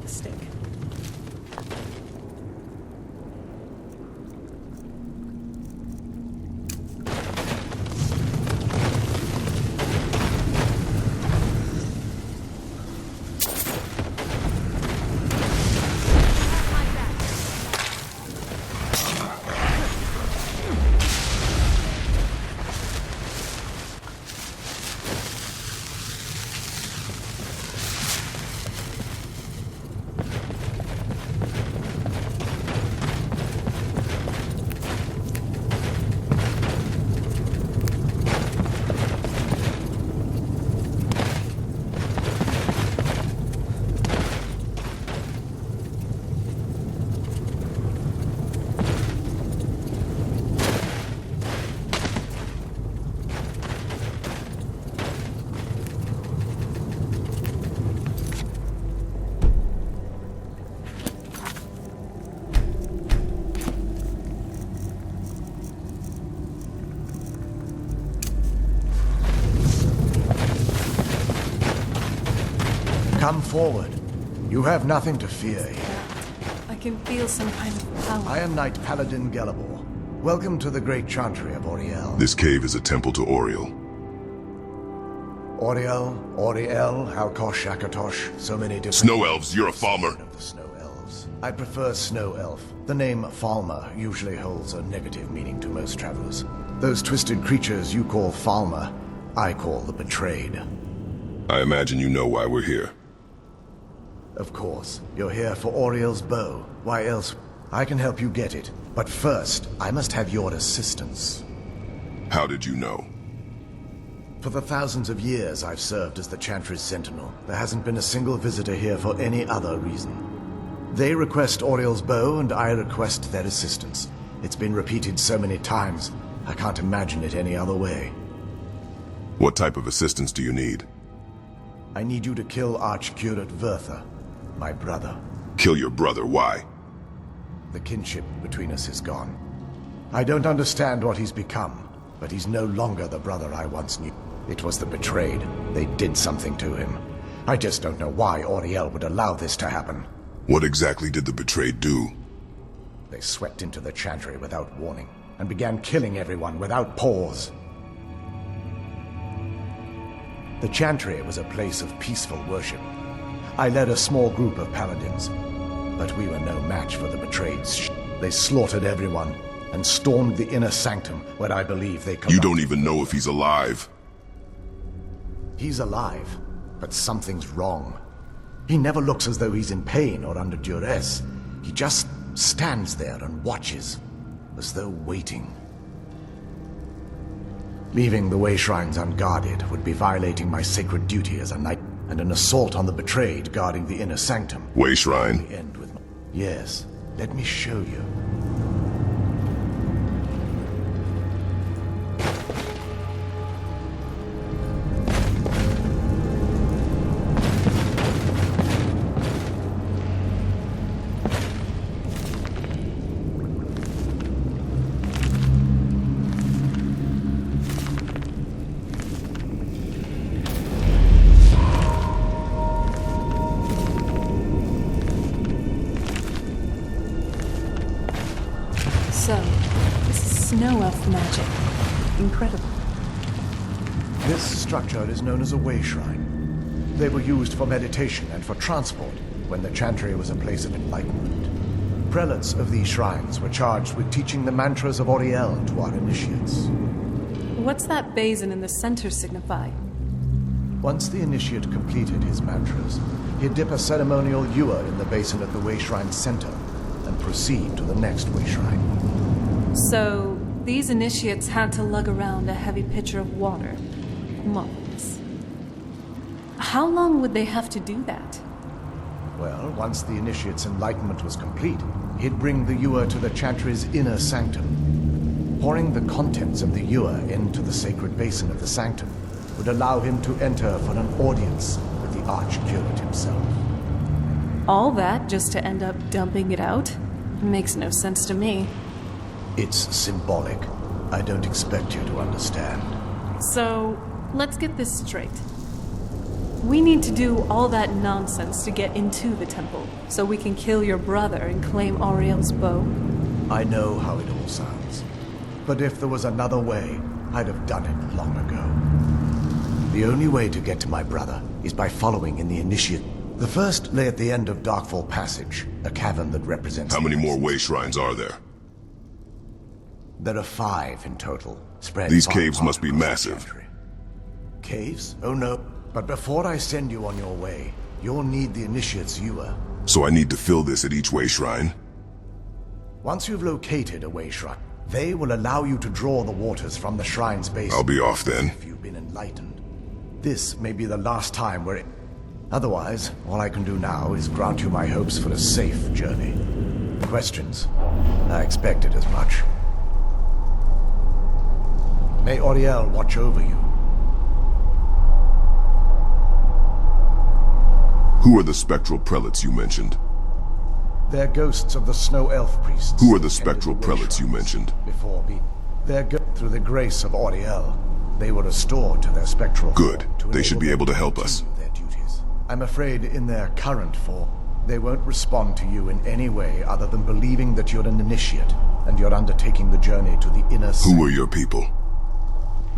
the stick. Come forward. You have nothing to fear here. I can feel some kind of power. I am Knight Paladin Gelabor. Welcome to the Great Chantry of Auriel. This cave is a temple to Auriel. Auriel, Auriel, Halkosh, Akatosh, so many different... Snow elves, you're a farmer. ...of the snow elves. I prefer snow elf. The name Falmer usually holds a negative meaning to most travelers. Those twisted creatures you call Falmer, I call the betrayed. I imagine you know why we're here. Of course. You're here for Auriel's bow. Why else? I can help you get it. But first, I must have your assistance. How did you know? For the thousands of years I've served as the Chantry's sentinel, there hasn't been a single visitor here for any other reason. They request Auriel's bow, and I request their assistance. It's been repeated so many times, I can't imagine it any other way. What type of assistance do you need? I need you to kill Archcurate Vertha, my brother. Kill your brother, why? The kinship between us is gone. I don't understand what he's become, but he's no longer the brother I once knew. It was the betrayed. They did something to him. I just don't know why Auriel would allow this to happen. What exactly did the betrayed do? They swept into the Chantry without warning, and began killing everyone without pause. The Chantry was a place of peaceful worship. I led a small group of paladins, but we were no match for the betrayeds. They slaughtered everyone, and stormed the inner sanctum, where I believe they could. You don't even know if he's alive. He's alive, but something's wrong. He never looks as though he's in pain or under duress. He just stands there and watches, as though waiting. Leaving the way shrines unguarded would be violating my sacred duty as a knight, and an assault on the betrayed guarding the inner sanctum. Way shrine? End with my... Yes, let me show you. So, this is snow elf magic. Incredible. This structure is known as a way shrine. They were used for meditation and for transport when the Chantry was a place of enlightenment. Prelates of these shrines were charged with teaching the mantras of Auriel to our initiates. What's that basin in the center signify? Once the initiate completed his mantras, he'd dip a ceremonial ewer in the basin at the way shrine's center and proceed to the next way shrine. So, these initiates had to lug around a heavy pitcher of water. Months. How long would they have to do that? Well, once the initiate's enlightenment was complete, he'd bring the ewer to the Chantry's inner sanctum. Pouring the contents of the ewer into the sacred basin of the sanctum would allow him to enter for an audience with the Archcurate himself. All that just to end up dumping it out? Makes no sense to me. It's symbolic. I don't expect you to understand. So, let's get this straight. We need to do all that nonsense to get into the temple, so we can kill your brother and claim Auriel's bow. I know how it all sounds. But if there was another way, I'd have done it long ago. The only way to get to my brother is by following in the initiate. The first lay at the end of Darkfall Passage, a cavern that represents... How many more way shrines are there? There are 5 in total, spread... These far caves apart must be across the massive. country. Caves? Oh no. But before I send you on your way, you'll need the initiate's ewer. So I need to fill this at each way shrine? Once you've located a way shrine, they will allow you to draw the waters from the shrine's base. I'll be off then. If you've been enlightened. This may be the last time we're... Otherwise, all I can do now is grant you my hopes for a safe journey. Questions? I expected as much. May Auriel watch over you. Who are the spectral prelates you mentioned? They're ghosts of the snow elf priests. Who are the spectral prelates you mentioned? Through the grace of Auriel, they were restored to their spectral Good. form They should be able to help us. continue their duties. I'm afraid in their current form, they won't respond to you in any way other than believing that you're an initiate, and you're undertaking the journey to the inner... Who are your people?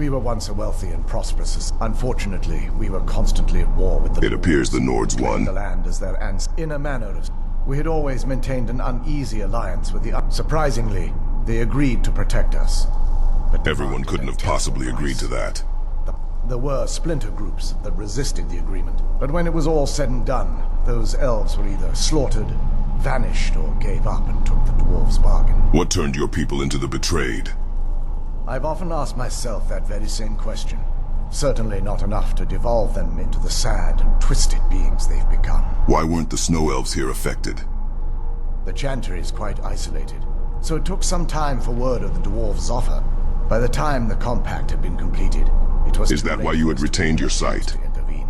We were once a wealthy and prosperous... Unfortunately, we were constantly at war with the... It appears the Nords won. ...the land as their ancestors. In a manner of... We had always maintained an uneasy alliance with the... Surprisingly, they agreed to protect us. But Everyone couldn't have possibly agreed to that. There were splinter groups that resisted the agreement. But when it was all said and done, those elves were either slaughtered, vanished, or gave up and took the dwarves' bargain. What turned your people into the betrayed? I've often asked myself that very same question. Certainly not enough to devolve them into the sad and twisted beings they've become. Why weren't the snow elves here affected? The Chantry is quite isolated, so it took some time for word of the dwarves' offer. By the time the compact had been completed, it was... Is that why you had retained your sight? ...to intervene.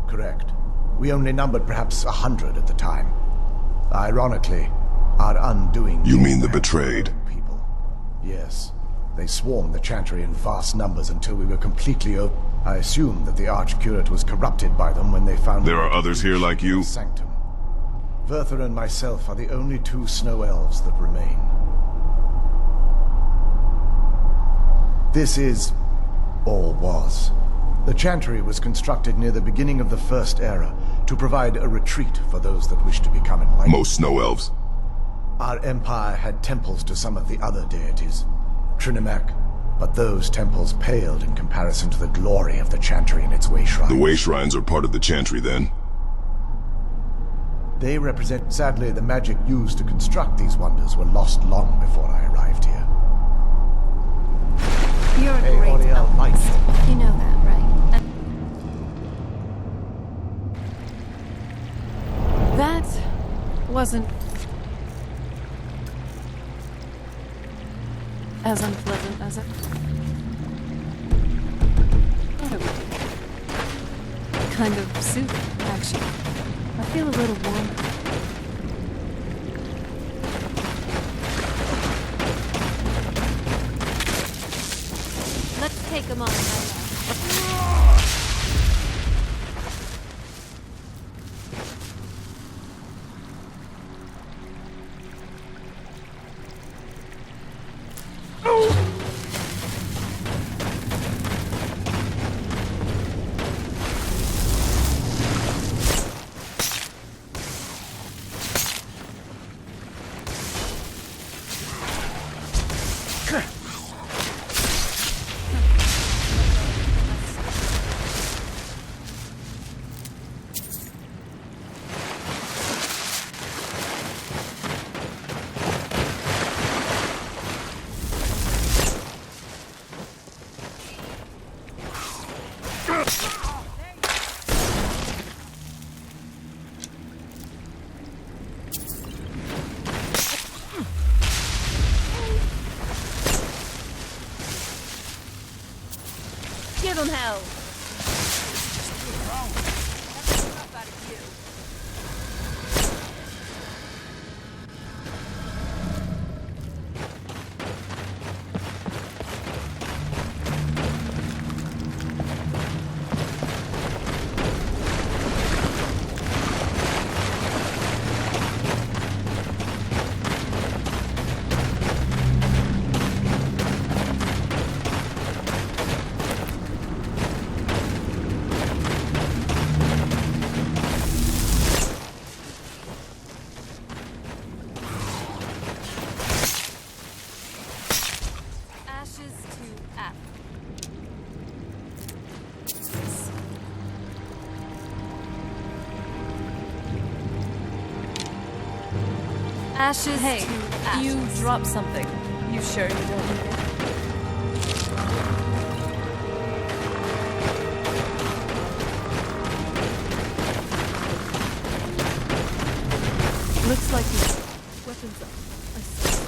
Correct. We only numbered perhaps 100 at the time. Ironically, our undoing... You mean the betrayed? ...people. Yes. They swarmed the Chantry in vast numbers until we were completely over... I assumed that the Archcurate was corrupted by them when they found... There are others here like you? ...sanctum. Verther and myself are the only 2 snow elves that remain. This is... or was. The Chantry was constructed near the beginning of the First Era to provide a retreat for those that wish to become enlightened. Most snow elves? Our empire had temples to some of the other deities, Trinimac, but those temples paled in comparison to the glory of the Chantry and its way shrines. The way shrines are part of the Chantry then? They represent... Sadly, the magic used to construct these wonders were lost long before I arrived here. You're a Hey, great Auriel, alchemist. light. You know that, right? That wasn't as unpleasant as it thought it would be. Kind of soothing, actually. I feel a little warmer. Let's take them on, Myla. Ashes Hey, to you ashes. dropped something. You sure you don't need it? Looks like you. Weapons up. I see.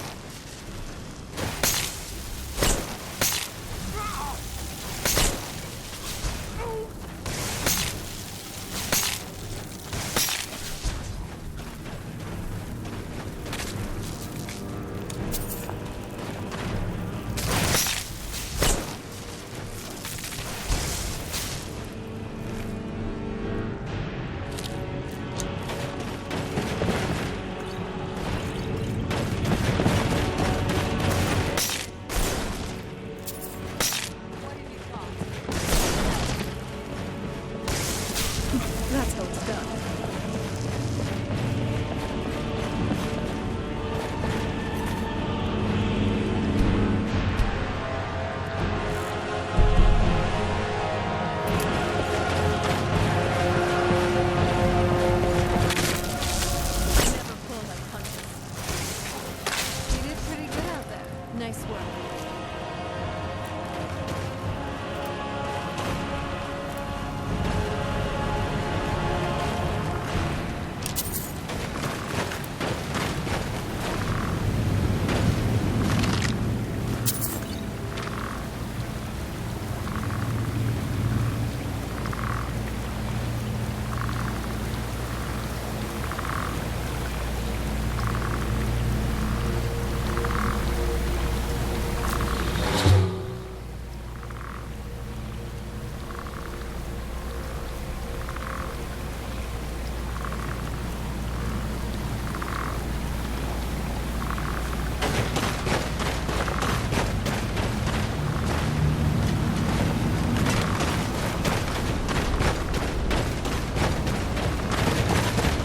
That's how it's done. Never pull my punches. You did pretty good out there. Nice work.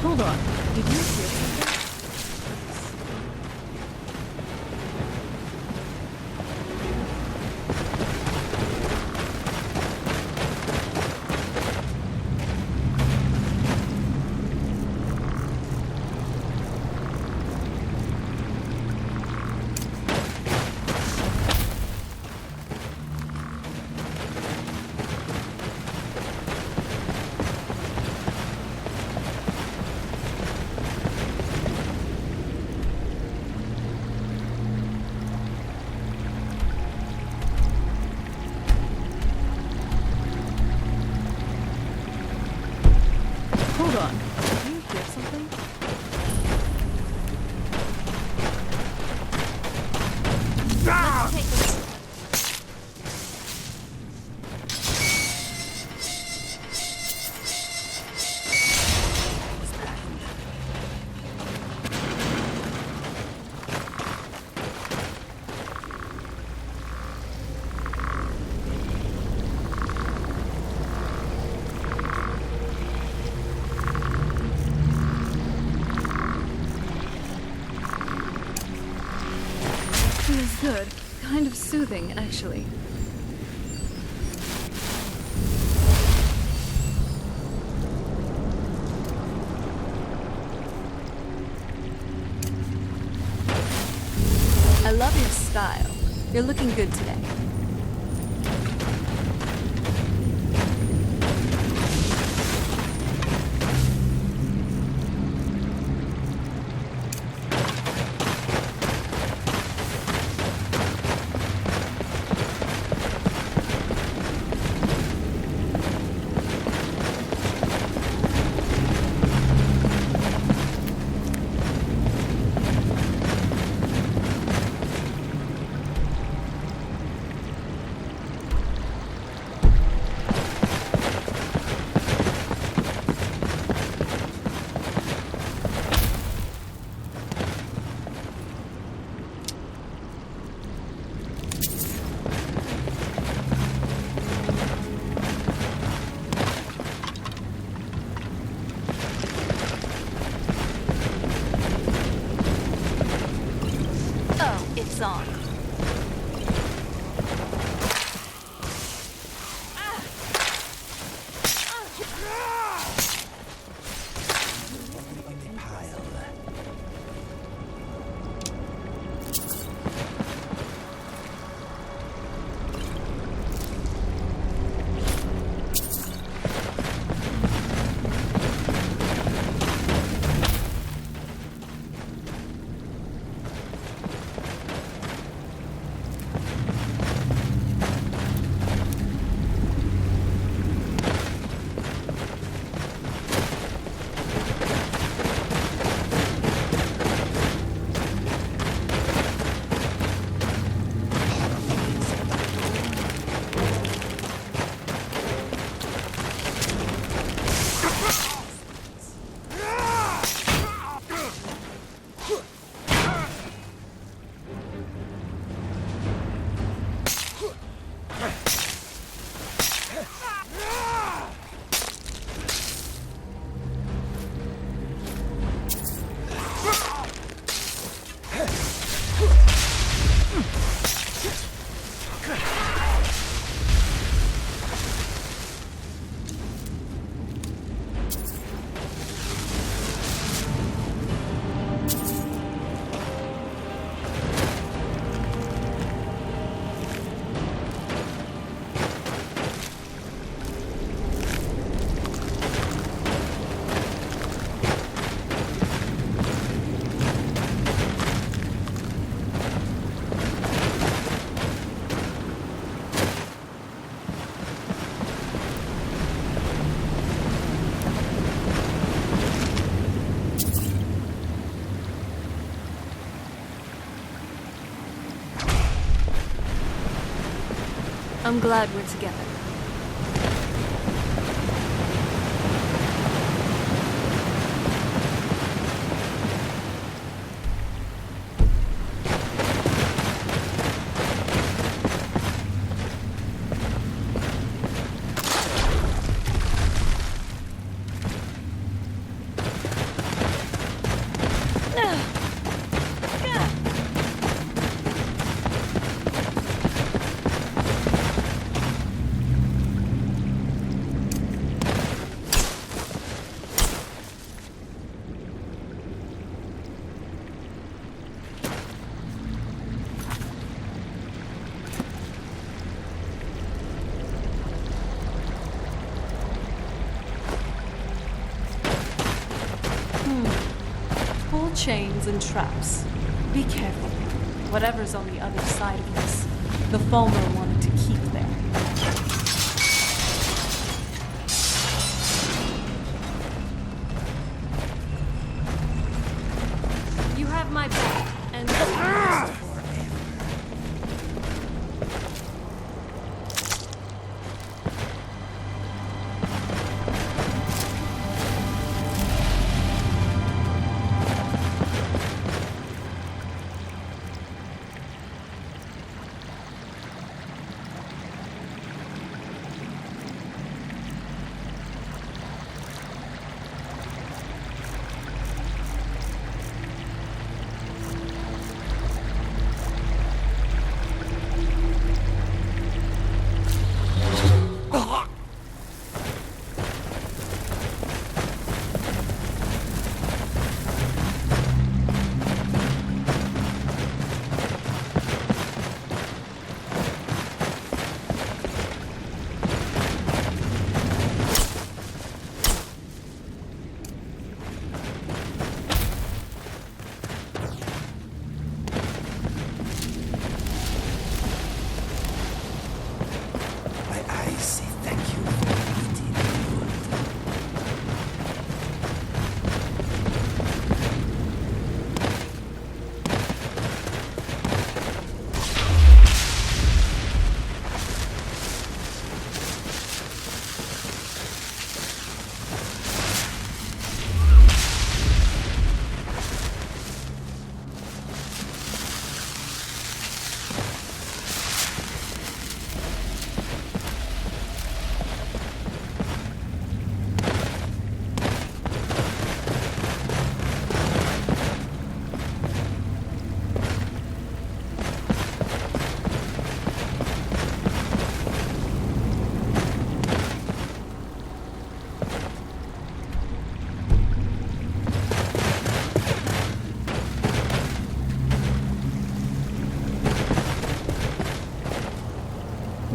Hold on. Did you hear something? Hold on. Did you hear something? Let's take this. Feels good. Kind of soothing, actually. I love your style. You're looking good today. It's on. I'm glad we're together. Chains and traps. Be careful. Whatever's on the other side of this, the Fulmer wanted to keep there. You have my back, and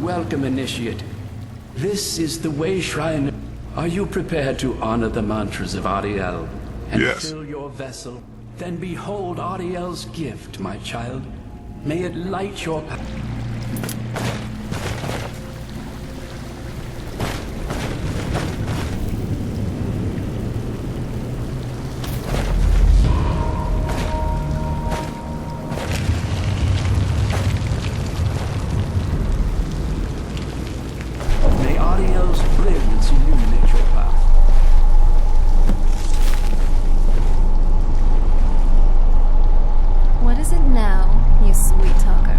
Welcome, Initiate. This is the Way Shrine. Are you prepared to honor the mantras of Ariel and Yes. fill your vessel? Then behold Ariel's gift, my child. May it light your path. May Ariel's brilliance illuminate your path. what is it now, you sweet talker?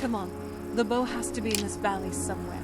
Come on, the bow has to be in this valley somewhere.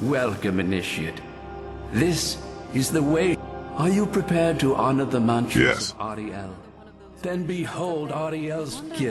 Welcome, Initiate. This is the way. Are you prepared to honor the mantras Yes. of Ariel? Then behold Ariel's gift.